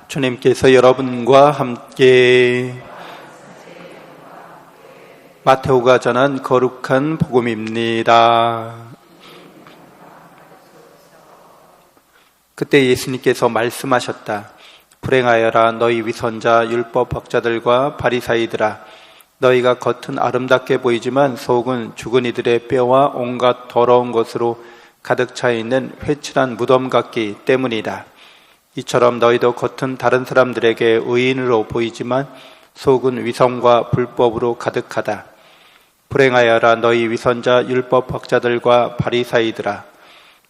주님께서 여러분과 함께 마테오가 전한 거룩한 복음입니다. 그때 예수님께서 말씀하셨다. 불행하여라 너희 위선자 율법 학자들과 바리사이들아, 너희가 겉은 아름답게 보이지만 속은 죽은 이들의 뼈와 온갖 더러운 것으로 가득 차 있는 회칠한 무덤 같기 때문이다. 이처럼 너희도 겉은 다른 사람들에게 의인으로 보이지만 속은 위선과 불법으로 가득하다. 불행하여라 너희 위선자 율법 학자들과 바리사이들아,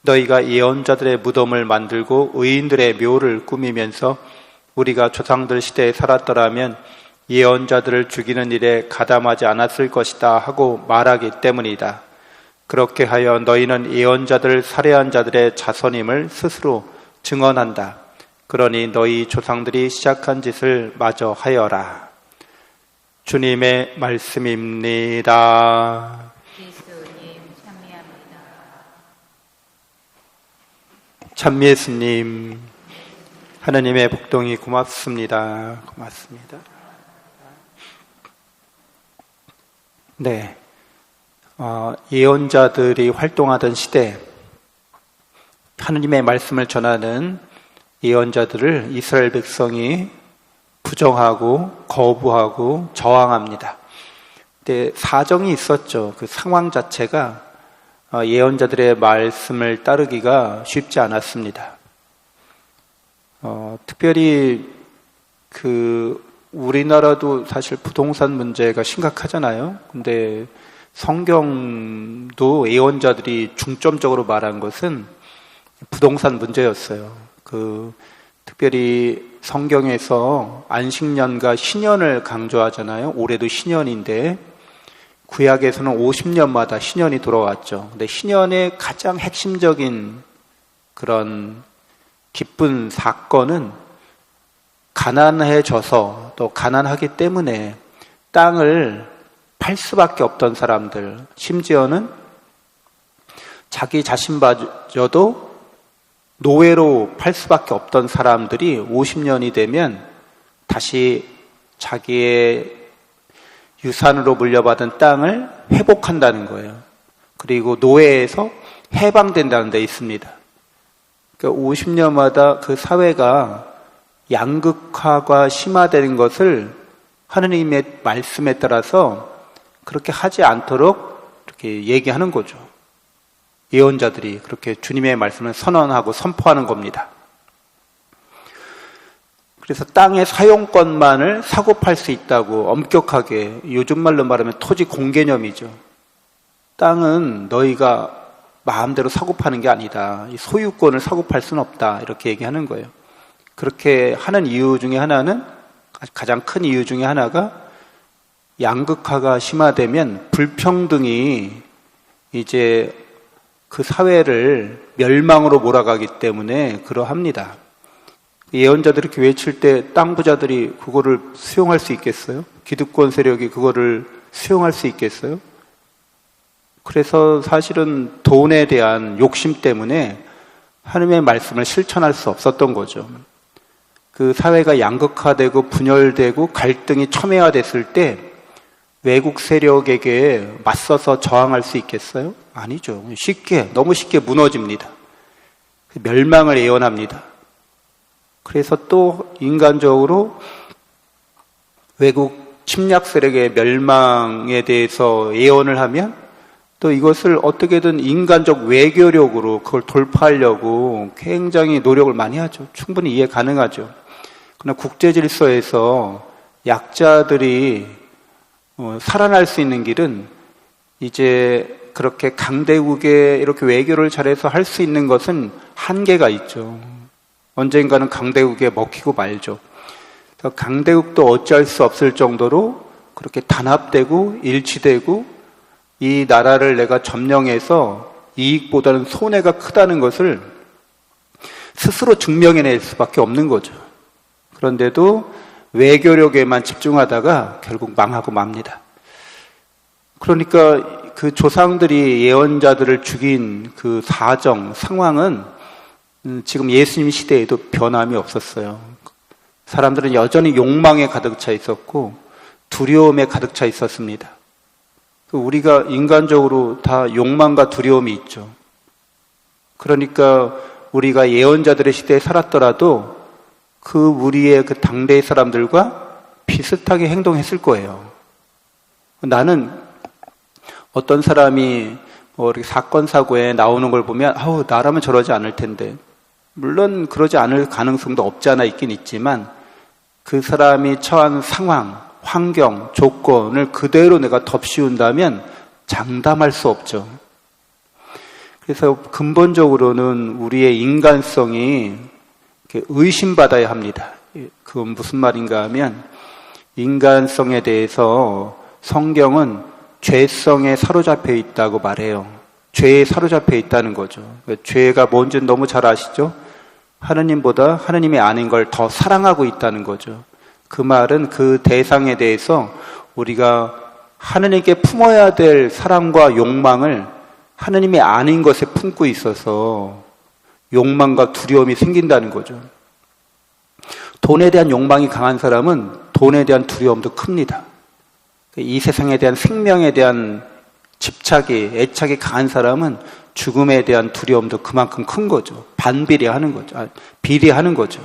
너희가 예언자들의 무덤을 만들고 의인들의 묘를 꾸미면서 우리가 조상들 시대에 살았더라면 예언자들을 죽이는 일에 가담하지 않았을 것이다 하고 말하기 때문이다. 그렇게 하여 너희는 예언자들을 살해한 자들의 자손임을 스스로 증언한다. 그러니 너희 조상들이 시작한 짓을 마저 하여라. 주님의 말씀입니다. 예수님 찬미합니다. 참 예수님, 하느님의 복동이 고맙습니다. 고맙습니다. 네, 예언자들이 활동하던 시대, 하느님의 말씀을 전하는 예언자들을 이스라엘 백성이 부정하고 거부하고 저항합니다. 근데 사정이 있었죠. 그 상황 자체가 예언자들의 말씀을 따르기가 쉽지 않았습니다. 특별히 우리나라도 사실 부동산 문제가 심각하잖아요. 근데 성경도 예언자들이 중점적으로 말한 것은 부동산 문제였어요. 특별히 성경에서 안식년과 신년을 강조하잖아요. 올해도 신년인데 구약에서는 50년마다 신년이 돌아왔죠. 근데 신년의 가장 핵심적인 그런 기쁜 사건은 가난해져서 또 가난하기 때문에 땅을 팔 수밖에 없던 사람들, 심지어는 자기 자신마저도 노예로 팔 수밖에 없던 사람들이 50년이 되면 다시 자기의 유산으로 물려받은 땅을 회복한다는 거예요. 그리고 노예에서 해방된다는 데 있습니다. 그러니까 50년마다 그 사회가 양극화가 심화되는 것을 하느님의 말씀에 따라서 그렇게 하지 않도록 이렇게 얘기하는 거죠. 예언자들이 그렇게 주님의 말씀을 선언하고 선포하는 겁니다. 그래서 땅의 사용권만을 사고 팔 수 있다고 엄격하게, 요즘 말로 말하면 토지 공개념이죠. 땅은 너희가 마음대로 사고 파는 게 아니다. 이 소유권을 사고 팔 수는 없다. 이렇게 얘기하는 거예요. 그렇게 하는 이유 중에 하나는, 가장 큰 이유 중에 하나가 양극화가 심화되면 불평등이 이제 그 사회를 멸망으로 몰아가기 때문에 그러합니다. 예언자들이 이렇게 외칠 때 땅 부자들이 그거를 수용할 수 있겠어요? 기득권 세력이 그거를 수용할 수 있겠어요? 그래서 사실은 돈에 대한 욕심 때문에 하느님의 말씀을 실천할 수 없었던 거죠. 그 사회가 양극화되고 분열되고 갈등이 첨예화됐을 때 외국 세력에게 맞서서 저항할 수 있겠어요? 아니죠. 너무 쉽게 무너집니다. 멸망을 예언합니다. 그래서 또 인간적으로 외국 침략 세력의 멸망에 대해서 예언을 하면 또 이것을 어떻게든 인간적 외교력으로 그걸 돌파하려고 굉장히 노력을 많이 하죠. 충분히 이해 가능하죠. 그러나 국제 질서에서 약자들이 살아날 수 있는 길은 이제 그렇게 강대국에 이렇게 외교를 잘해서 할 수 있는 것은 한계가 있죠. 언젠가는 강대국에 먹히고 말죠. 강대국도 어찌할 수 없을 정도로 그렇게 단합되고 일치되고 이 나라를 내가 점령해서 이익보다는 손해가 크다는 것을 스스로 증명해낼 수밖에 없는 거죠. 그런데도 외교력에만 집중하다가 결국 망하고 맙니다. 그러니까 그 조상들이 예언자들을 죽인 그 상황은 지금 예수님 시대에도 변함이 없었어요. 사람들은 여전히 욕망에 가득 차 있었고 두려움에 가득 차 있었습니다. 우리가 인간적으로 다 욕망과 두려움이 있죠. 그러니까 우리가 예언자들의 시대에 살았더라도 그 우리의 그 당대의 사람들과 비슷하게 행동했을 거예요. 나는 어떤 사람이 뭐 이렇게 사건 사고에 나오는 걸 보면 나라면 저러지 않을 텐데, 물론 그러지 않을 가능성도 없지 않아 있긴 있지만 그 사람이 처한 상황, 환경, 조건을 그대로 내가 덮씌운다면 장담할 수 없죠. 그래서 근본적으로는 우리의 인간성이 의심받아야 합니다. 그건 무슨 말인가 하면, 인간성에 대해서 성경은 죄성에 사로잡혀 있다고 말해요. 죄에 사로잡혀 있다는 거죠. 죄가 뭔지는 너무 잘 아시죠? 하느님보다 하느님이 아닌 걸 더 사랑하고 있다는 거죠. 그 말은 그 대상에 대해서 우리가 하느님께 품어야 될 사랑과 욕망을 하느님이 아닌 것에 품고 있어서 욕망과 두려움이 생긴다는 거죠. 돈에 대한 욕망이 강한 사람은 돈에 대한 두려움도 큽니다. 이 세상에 대한 생명에 대한 집착이, 애착이 강한 사람은 죽음에 대한 두려움도 그만큼 큰 거죠. 비례하는 거죠.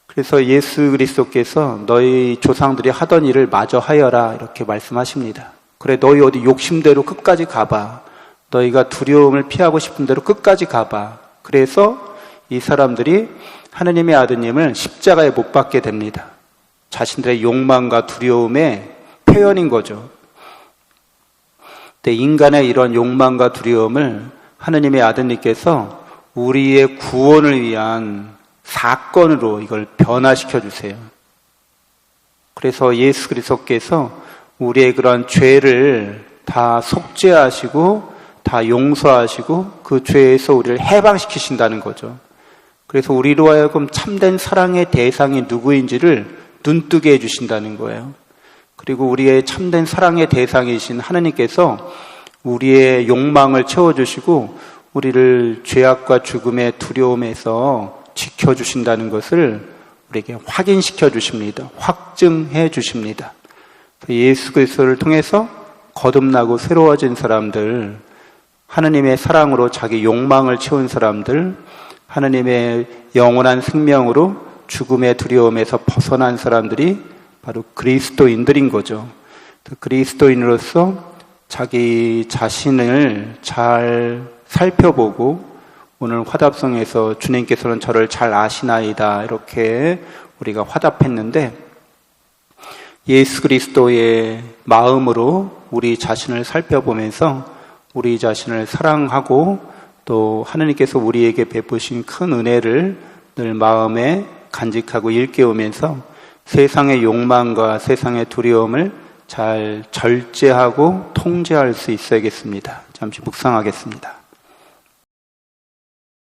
그래서 예수 그리스도께서 너희 조상들이 하던 일을 마저 하여라 이렇게 말씀하십니다. 그래, 너희 어디 욕심대로 끝까지 가봐. 너희가 두려움을 피하고 싶은 대로 끝까지 가봐. 그래서 이 사람들이 하느님의 아드님을 십자가에 못 박게 됩니다. 자신들의 욕망과 두려움의 표현인 거죠. 근데 인간의 이런 욕망과 두려움을 하느님의 아드님께서 우리의 구원을 위한 사건으로 이걸 변화시켜 주세요. 그래서 예수 그리스도께서 우리의 그런 죄를 다 속죄하시고 다 용서하시고 그 죄에서 우리를 해방시키신다는 거죠. 그래서 우리로 하여금 참된 사랑의 대상이 누구인지를 눈뜨게 해주신다는 거예요. 그리고 우리의 참된 사랑의 대상이신 하느님께서 우리의 욕망을 채워주시고 우리를 죄악과 죽음의 두려움에서 지켜주신다는 것을 우리에게 확인시켜 주십니다. 확증해 주십니다. 예수 그리스도를 통해서 거듭나고 새로워진 사람들, 하느님의 사랑으로 자기 욕망을 채운 사람들, 하느님의 영원한 생명으로 죽음의 두려움에서 벗어난 사람들이 바로 그리스도인들인 거죠. 그리스도인으로서 자기 자신을 잘 살펴보고 오늘 화답성에서 주님께서는 저를 잘 아시나이다 이렇게 우리가 화답했는데, 예수 그리스도의 마음으로 우리 자신을 살펴보면서 우리 자신을 사랑하고 또 하느님께서 우리에게 베푸신 큰 은혜를 늘 마음에 간직하고 일깨우면서 세상의 욕망과 세상의 두려움을 잘 절제하고 통제할 수 있어야겠습니다. 잠시 묵상하겠습니다.